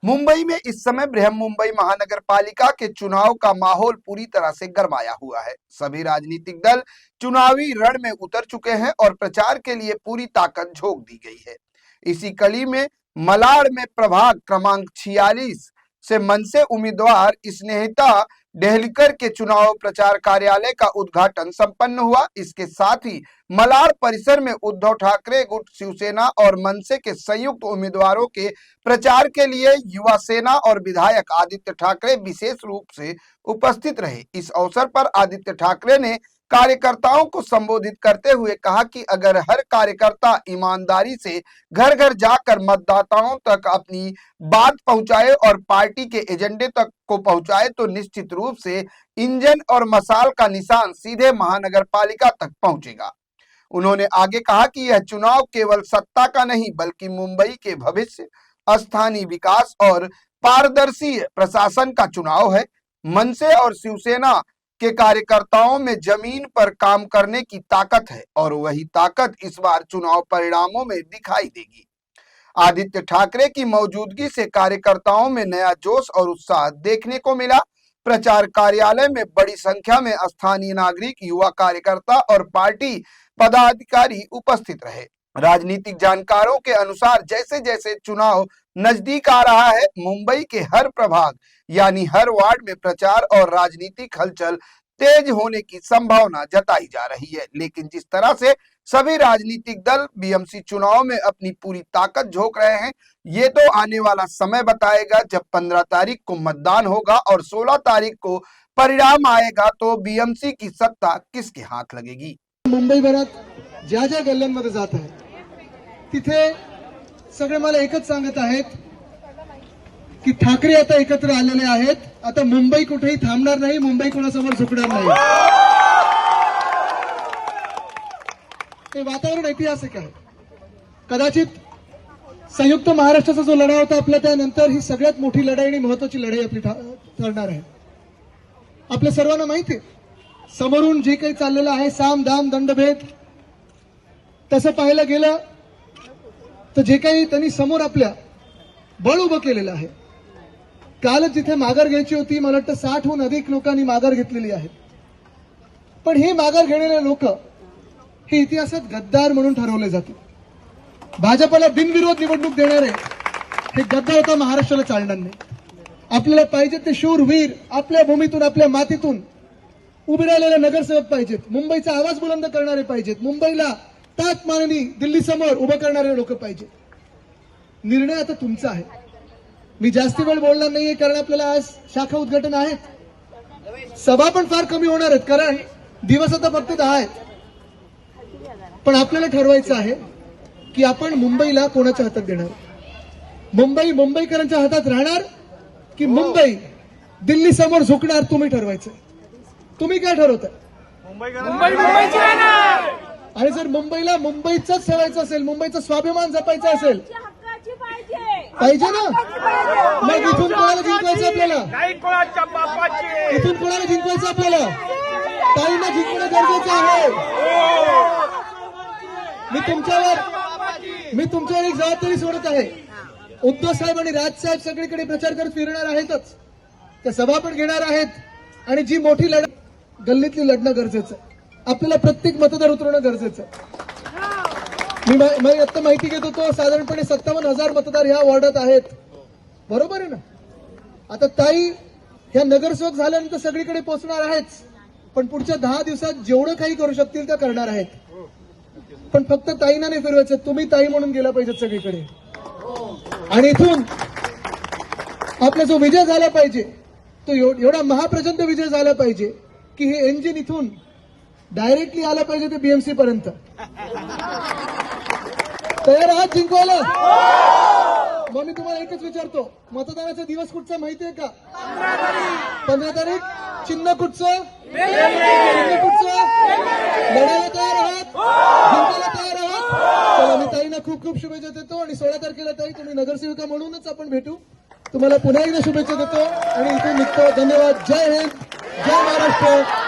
मुंबई में इस समय बृहन मुंबई महानगर पालिका के चुनाव का माहौल पूरी तरह से गरमाया हुआ है। सभी राजनीतिक दल चुनावी रण में उतर चुके हैं और प्रचार के लिए पूरी ताकत झोंक दी गई है। इसी कड़ी में मलाड में प्रभाग क्रमांक 46 से मनसे उम्मीदवार स्नेहिता डेहलकर के चुनाव प्रचार कार्यालय का उद्घाटन संपन्न हुआ। इसके साथ ही मलाड परिसर में उद्धव ठाकरे गुट शिवसेना और मनसे के संयुक्त उम्मीदवारों के प्रचार के लिए युवा सेना और विधायक आदित्य ठाकरे विशेष रूप से उपस्थित रहे। इस अवसर पर आदित्य ठाकरे ने कार्यकर्ताओं को संबोधित करते हुए कहा कि अगर हर कार्यकर्ता ईमानदारी से घर घर जाकर मतदाताओं तक अपनी बात पहुंचाए और पार्टी के एजेंडे तक को पहुंचाए तो निश्चित रूप से इंजन और मशाल का निशान सीधे महानगर पालिका तक पहुंचेगा। उन्होंने आगे कहा कि यह चुनाव केवल सत्ता का नहीं बल्कि मुंबई के भविष्य, स्थानीय विकास और पारदर्शी प्रशासन का चुनाव है। मनसे और शिवसेना के कार्यकर्ताओं में जमीन पर काम करने की ताकत है और वही ताकत इस बार चुनाव परिणामों में दिखाई देगी। आदित्य ठाकरे की मौजूदगी से कार्यकर्ताओं में नया जोश और उत्साह देखने को मिला। प्रचार कार्यालय में बड़ी संख्या में स्थानीय नागरिक, युवा कार्यकर्ता और पार्टी पदाधिकारी उपस्थित रहे। राजनीतिक जानकारों के अनुसार जैसे जैसे चुनाव नजदीक आ रहा है, मुंबई के हर प्रभाग यानी हर वार्ड में प्रचार और राजनीतिक हलचल तेज होने की संभावना जताई जा रही है। लेकिन जिस तरह से सभी राजनीतिक दल बीएमसी चुनाव में अपनी पूरी ताकत झोंक रहे हैं, ये तो आने वाला समय बताएगा। जब 15 तारीख को मतदान होगा और 16 तारीख को परिणाम आएगा तो बीएमसी की सत्ता किसके हाथ लगेगी। मुंबईभरात ज्या ज्या गल्ल्यांमध्ये जात आहे तिथे सगळे मला एकच सांगत आहेत की ठाकरे आता एकत्र आलेले आहेत। आता मुंबई कुठेही थांबणार नाही, मुंबई कोणासमोर झुकणार नाही। हे वातावरण ऐतिहासिक आहे। कदाचित संयुक्त महाराष्ट्राचा जो लढा होता आपल्या, त्यानंतर ही सगळ्यात मोठी लढाई आणि महत्त्वाची लढाई आपली ठरणार आहे। आपल्या सर्वांना माहिती आहे समोरून जे काही चाललेलं आहे साम दाम दंडभेद, तसं पाहायला गेलं तर जे काही त्यांनी समोर आपल्या बळ उभं केलेलं आहे, कालच जिथे माघार घ्यायची होती मला वाटतं 60हून अधिक लोकांनी माघार घेतलेली आहे। पण हे माघार घेणारे लोक हे इतिहासात गद्दार म्हणून ठरवले जातील। भाजपला बिनविरोध निवडणूक देणारे हे गद्दार होता महाराष्ट्राला चालणार नाही। आपल्याला पाहिजे ते शूरवीर आपल्या भूमीतून आपल्या मातीतून उभे राहिलेले नगरसेवक पाहिजेत, मुंबईचा आवाज बुलंद करणारे पाहिजेत, मुंबईला ताक माननी दिल्ली समोर उभं करणारे लोक पाहिजेत। निर्णय आता तुमचा आहे। मी जास्ती वेळ बोलणार नाहीये कारण आपल्याला आज शाखा उद्घाटन आहेत, सभा पण फार कमी होणार आहेत कारण दिवस आता फक्त 10 आहेत। पण आपल्याला ठरवायचं आहे की आपण मुंबईला कोणाच्या हातात देणार, मुंबई मुंबईकरांच्या हातात राहणार की मुंबई दिल्ली समोर झुकणार, तुम्ही ठरवायचं। तुम्ही काय ठरवताय? मुंबईची राहणार। आणि जर मुंबईला मुंबईचाच ठेवायचं असेल, मुंबईचा स्वाभिमान जपायचा असेल पाहिजे ना, मग इथून कोणाला जिंकवायचं आपल्याला? इथून कोणाला जिंकवायचं आपल्याला? ताईंना जिंकणं गरजेचं आहे। मी तुमच्यावर एक जबाबदारी सोडत आहे। उद्धव साहेब आणि राज साहेब सगळीकडे प्रचार करत फिरणार आहेतच, त्या सभा पण घेणार आहेत आणि जी मोठी लढत गल्लीतली लढणं गरजेचं आहे। आपल्याला प्रत्येक मतदार उतरवणं गरजेचं आहे। मी आता माहिती घेत होतो साधारणपणे 57,000 मतदार ह्या वॉर्डात आहेत, बरोबर आहे ना? आता ताई ह्या नगरसेवक झाल्यानंतर सगळीकडे पोहोचणार आहेच, पण पुढच्या 10 दिवसात जेवढं काही करू शकतील त्या करणार आहेत। पण फक्त ताईंना नाही फिरवायचं, तुम्ही ताई म्हणून गेला पाहिजे सगळीकडे। आणि इथून आपला जो विजय झाला पाहिजे तो एवढा महाप्रचंड विजय झाला पाहिजे की हे इंजिन इथून डायरेक्टली आला पाहिजे ते बीएमसी पर्यंत। तयार आहात जिंकवायला? मग मी तुम्हाला एकच विचारतो, मतदानाचा दिवस कुठचा माहितीये का? 15 तारीख। चिन्ह कुठचं? लढायला तयार आहात? जिंकायला तयार आहात? चला, मी ताईंना खूप खूप शुभेच्छा देतो आणि 16 तारखेला ताई तुम्ही नगरसेविका म्हणूनच आपण भेटू। तुम्हाला पुन्हा एकदा शुभेच्छा देतो आणि इथून निघतो। धन्यवाद। जय हिंद, जय महाराष्ट्र।